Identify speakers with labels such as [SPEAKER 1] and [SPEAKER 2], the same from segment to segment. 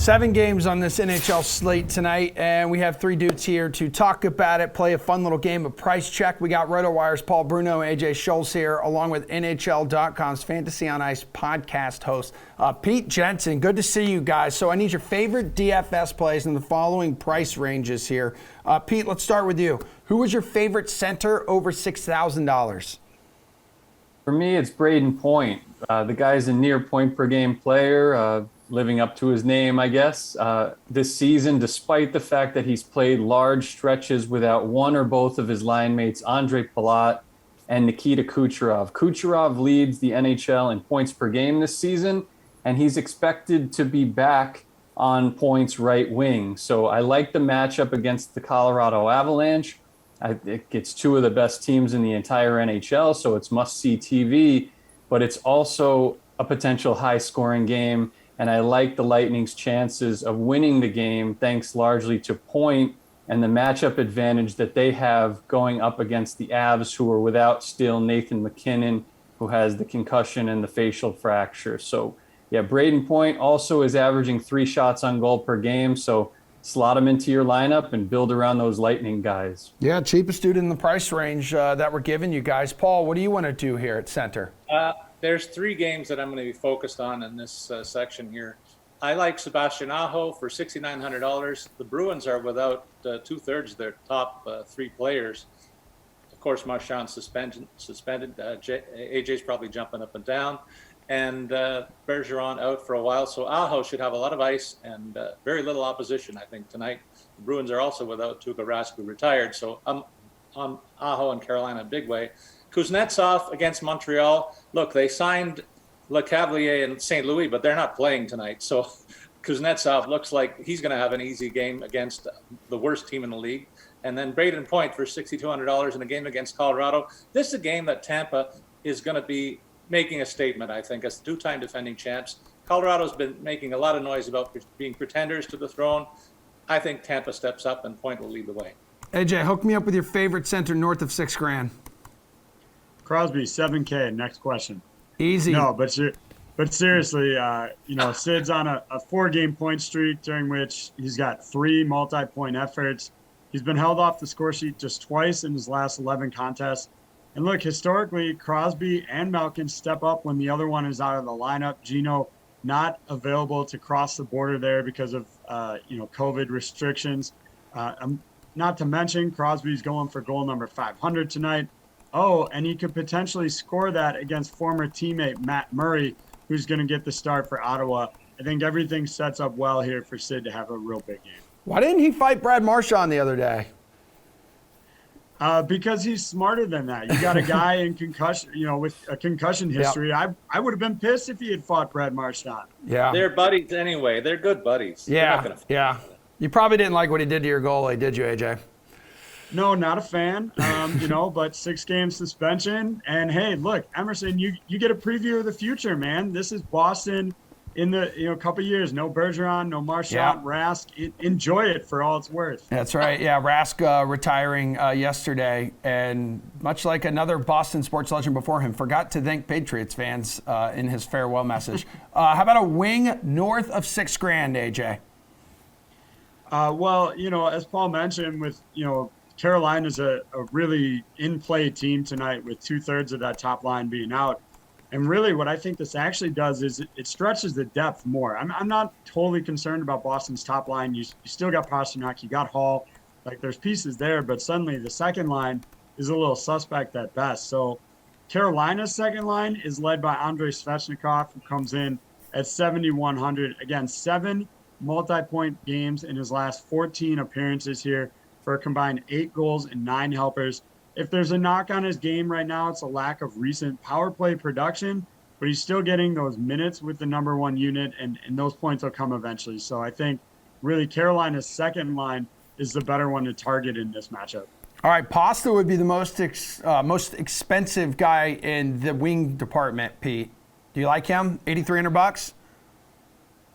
[SPEAKER 1] 7 games on this NHL slate tonight, and we have 3 dudes here to talk about it, play a fun little game of price check. We got Rotowire's Paul Bruno, AJ Scholz here, along with NHL.com's Fantasy on Ice podcast host, Pete Jensen. Good to see you guys. So I need your favorite DFS plays in the following price ranges here. Pete, let's start with you. Who was your favorite center over $6,000?
[SPEAKER 2] For me, it's Braden Point. The guy's a near point per game player, living up to his name, I guess. This season, despite the fact that he's played large stretches without one or both of his line mates, Andre Palat and Nikita Kucherov. Kucherov leads the NHL in points per game this season, and he's expected to be back on points right wing. So I like the matchup against the Colorado Avalanche. It's 2 of the best teams in the entire NHL, so it's must-see TV, but it's also a potential high-scoring game, and I like the Lightning's chances of winning the game thanks largely to Point and the matchup advantage that they have going up against the Avs, who are without still Nathan MacKinnon, who has the concussion and the facial fracture. So, yeah, Braden Point also is averaging 3 shots on goal per game, so slot them into your lineup and build around those Lightning guys.
[SPEAKER 1] Yeah, cheapest dude in the price range that we're giving you guys. Paul, what do you want to do here at center?
[SPEAKER 3] There's 3 games that I'm going to be focused on in this section here. I like Sebastian Aho for $6,900. The Bruins are without 2/3 of their top 3 players. Of course, Marchand's suspended. AJ's probably jumping up and down. And Bergeron out for a while. So Aho should have a lot of ice and very little opposition, I think, tonight. The Bruins are also without Tuukka Rask, who retired. So I'm on Aho and Carolina a big way. Kuznetsov against Montreal. Look, they signed Lecavalier in St. Louis, but they're not playing tonight. So Kuznetsov looks like he's going to have an easy game against the worst team in the league. And then Braden Point for $6,200 in a game against Colorado. This is a game that Tampa is going to be making a statement, I think, as 2-time defending champs. Colorado's been making a lot of noise about being pretenders to the throne. I think Tampa steps up and Point will lead the way.
[SPEAKER 1] AJ, hook me up with your favorite center north of $6,000.
[SPEAKER 4] Crosby, $7K. Next question.
[SPEAKER 1] Easy.
[SPEAKER 4] No, but seriously, Sid's on a 4-game point streak during which he's got 3 multi-point efforts. He's been held off the score sheet just twice in his last 11 contests. And look, historically, Crosby and Malkin step up when the other one is out of the lineup. Gino not available to cross the border there because of COVID restrictions. Not to mention, Crosby's going for goal number 500 tonight. Oh, and he could potentially score that against former teammate Matt Murray, who's going to get the start for Ottawa. I think everything sets up well here for Sid to have a real big game.
[SPEAKER 1] Why didn't he fight Brad Marchand the other day?
[SPEAKER 4] Because he's smarter than that. You got a guy in concussion, with a concussion history. Yep. I would have been pissed if he had fought Brad Marchand.
[SPEAKER 1] Yeah,
[SPEAKER 3] they're buddies anyway. They're good buddies.
[SPEAKER 1] Yeah. You probably didn't like what he did to your goalie, did you, AJ?
[SPEAKER 4] No, not a fan. But 6-game suspension. And hey, look, Emerson, you get a preview of the future, man. This is Boston in the couple years. No Bergeron, no Marchand, Rask. Enjoy it for all it's worth.
[SPEAKER 1] That's right. Yeah, Rask retiring yesterday, and much like another Boston sports legend before him, forgot to thank Patriots fans in his farewell message. How about a wing north of $6,000, AJ?
[SPEAKER 4] As Paul mentioned, with Carolina's a really in-play team tonight with 2/3 of that top line being out. And really what I think this actually does is it stretches the depth more. I'm not totally concerned about Boston's top line. You still got Pastrnak, you got Hall. Like, there's pieces there, but suddenly the second line is a little suspect at best. So Carolina's second line is led by Andrei Svechnikov, who comes in at 7,100. Again, 7 multi-point games in his last 14 appearances here for a combined 8 goals and 9 helpers. If there's a knock on his game right now, it's a lack of recent power play production, but he's still getting those minutes with the number 1 unit, and those points will come eventually. So I think really Carolina's second line is the better one to target in this matchup.
[SPEAKER 1] All right, Pasta would be the most expensive guy in the wing department, Pete. Do you like him? $8,300?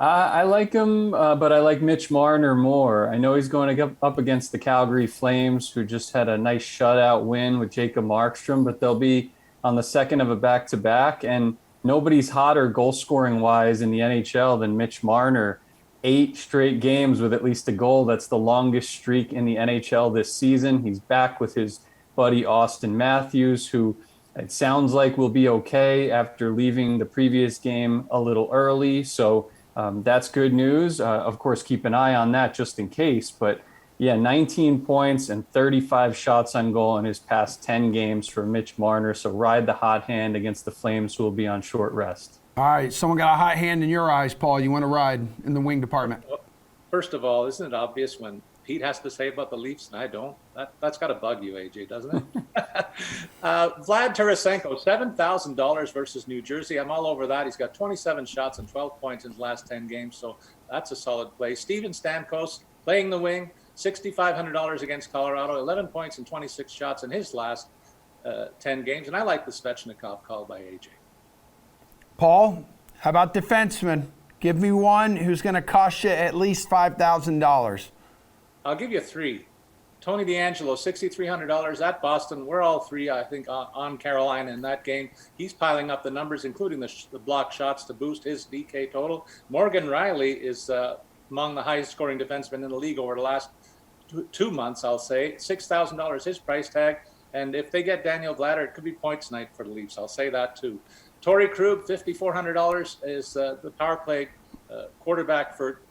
[SPEAKER 2] I like him, but I like Mitch Marner more. I know he's going up against the Calgary Flames, who just had a nice shutout win with Jacob Markstrom, but they'll be on the second of a back-to-back, and nobody's hotter goal-scoring-wise in the NHL than Mitch Marner. 8 straight games with at least a goal. That's the longest streak in the NHL this season. He's back with his buddy Austin Matthews, who it sounds like will be okay after leaving the previous game a little early. So that's good news. Of course, keep an eye on that just in case. But yeah, 19 points and 35 shots on goal in his past 10 games for Mitch Marner. So ride the hot hand against the Flames, who will be on short rest.
[SPEAKER 1] All right, someone got a hot hand in your eyes, Paul. You want to ride in the wing department?
[SPEAKER 3] Well, first of all, isn't it obvious when Pete has to say about the Leafs and I don't? That's got to bug you, AJ, doesn't it? Vlad Tarasenko, $7,000 versus New Jersey. I'm all over that. He's got 27 shots and 12 points in his last 10 games, so that's a solid play. Steven Stamkos playing the wing, $6,500 against Colorado, 11 points and 26 shots in his last 10 games. And I like the Svechnikov call by AJ.
[SPEAKER 1] Paul, how about defenseman? Give me one who's going to cost you at least $5,000.
[SPEAKER 3] I'll give you 3. Tony DeAngelo, $6,300 at Boston. We're all 3, I think, on Carolina in that game. He's piling up the numbers, including the block shots to boost his DK total. Morgan Riley is among the highest scoring defensemen in the league over the last 2 months, I'll say. $6,000 his price tag. And if they get Daniel Vladar, it could be points night for the Leafs. I'll say that too. Torrey Krug, $5,400 is the power play quarterback for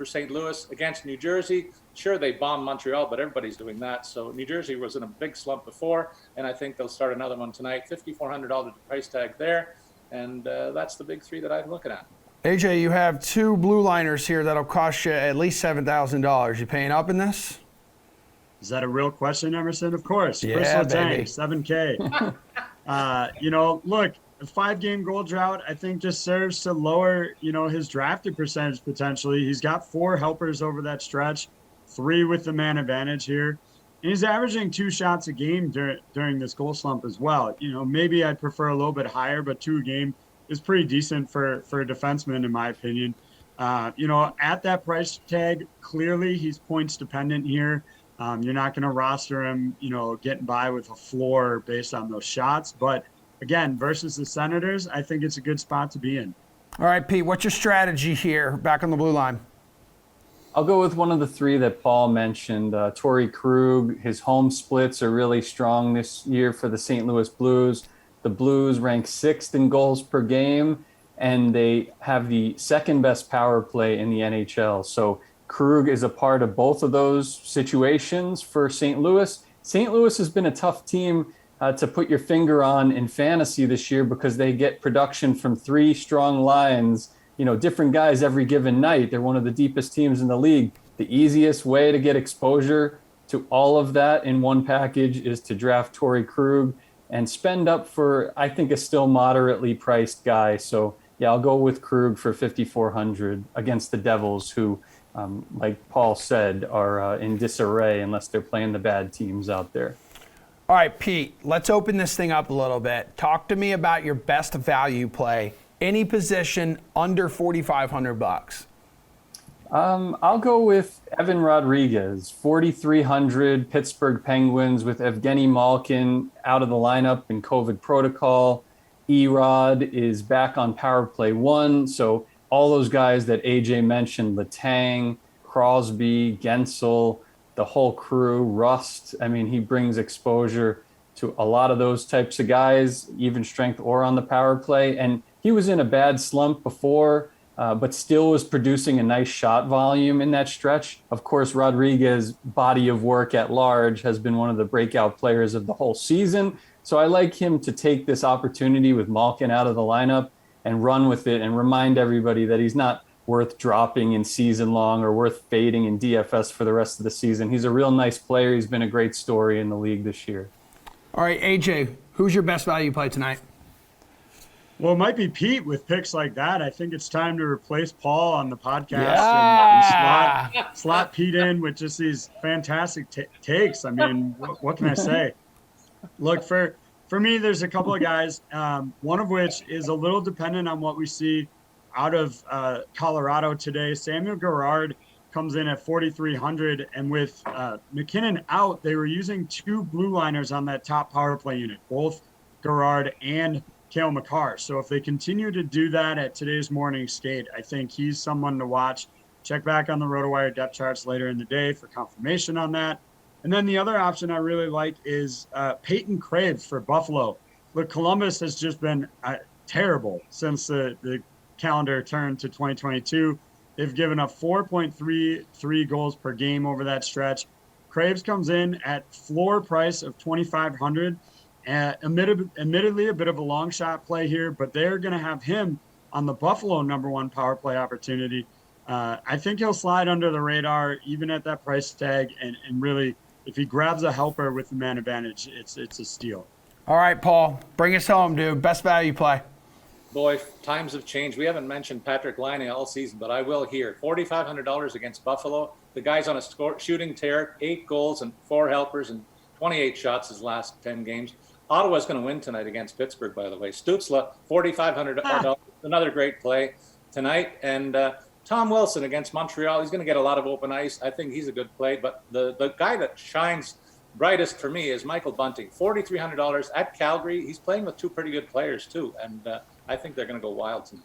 [SPEAKER 3] St. Louis against New Jersey. Sure, they bombed Montreal, but everybody's doing that. So New Jersey was in a big slump before, and I think they'll start another one tonight. $5,400 price tag there, and that's the big 3 that I'm looking at.
[SPEAKER 1] AJ, you have 2 blue liners here that'll cost you at least $7,000. You paying up in this?
[SPEAKER 4] Is that a real question, Emerson? Of course.
[SPEAKER 1] Yeah,
[SPEAKER 4] Chris Letang,
[SPEAKER 1] baby.
[SPEAKER 4] 7K. Look, a 5-game goal drought, I think, just serves to lower, his drafted percentage potentially. He's got 4 helpers over that stretch, 3 with the man advantage here. And he's averaging 2 shots a game during this goal slump as well. Maybe I'd prefer a little bit higher, but 2 a game is pretty decent for a defenseman, in my opinion. At that price tag, clearly he's points dependent here. You're not going to roster him, getting by with a floor based on those shots. But again, versus the Senators, I think it's a good spot to be in.
[SPEAKER 1] All right, Pete, what's your strategy here back on the blue line?
[SPEAKER 2] I'll go with one of the 3 that Paul mentioned. Torrey Krug, his home splits are really strong this year for the St. Louis Blues. The Blues rank 6th in goals per game, and they have the 2nd best power play in the NHL. So Krug is a part of both of those situations for St. Louis. St. Louis has been a tough team to put your finger on in fantasy this year because they get production from 3 strong lines, different guys every given night. They're one of the deepest teams in the league. The easiest way to get exposure to all of that in one package is to draft Torrey Krug and spend up for, I think, a still moderately priced guy. So yeah, I'll go with Krug for $5,400 against the Devils, who, like Paul said, are in disarray unless they're playing the bad teams out there.
[SPEAKER 1] All right, Pete, let's open this thing up a little bit. Talk to me about your best value play. Any position under $4,500.
[SPEAKER 2] I'll go with Evan Rodriguez, 4,300 Pittsburgh Penguins with Evgeny Malkin out of the lineup in COVID protocol. Erod is back on power play 1. So all those guys that AJ mentioned, Letang, Crosby, Gensel, the whole crew, Rust. I mean, he brings exposure to a lot of those types of guys, even strength or on the power play. And he was in a bad slump before, but still was producing a nice shot volume in that stretch. Of course, Rodriguez's body of work at large has been one of the breakout players of the whole season. So I like him to take this opportunity with Malkin out of the lineup and run with it and remind everybody that he's not worth dropping in season long or worth fading in DFS for the rest of the season. He's a real nice player. He's been a great story in the league this year.
[SPEAKER 1] All right, AJ, who's your best value play tonight?
[SPEAKER 4] Well, it might be Pete with picks like that. I think it's time to replace Paul on the podcast and slot Pete in with just these fantastic takes. I mean, what can I say? Look, for me, there's a couple of guys, one of which is a little dependent on what we see out of Colorado today. Samuel Garrard comes in at 4,300, and with McKinnon out, they were using 2 blue liners on that top power play unit, both Garrard and Cale Makar. So if they continue to do that at today's morning skate, I think he's someone to watch check back on the Rotowire depth charts later in the day for confirmation on that. And then the other option I really like is Peyton Craves for Buffalo. Look, Columbus has just been terrible since the calendar turned to 2022. They've given up 4.33 goals per game over that stretch. Craves comes in at floor price of $2,500. Admittedly, a bit of a long shot play here, but they're going to have him on the Buffalo #1 power play opportunity. I think he'll slide under the radar even at that price tag, and really, if he grabs a helper with the man advantage, it's a steal.
[SPEAKER 1] All right, Paul, bring us home, dude. Best value play.
[SPEAKER 3] Boy, times have changed. We haven't mentioned Patrick Laine all season, but I will here. $4,500 against Buffalo. The guy's on a shooting tear, 8 goals and 4 helpers and 28 shots his last 10 games. Ottawa's going to win tonight against Pittsburgh, by the way. Stutzla, $4,500. Another great play tonight. And Tom Wilson against Montreal. He's going to get a lot of open ice. I think he's a good play. But the guy that shines brightest for me is Michael Bunting, $4,300 at Calgary. He's playing with 2 pretty good players, too. And I think they're going to go wild tonight.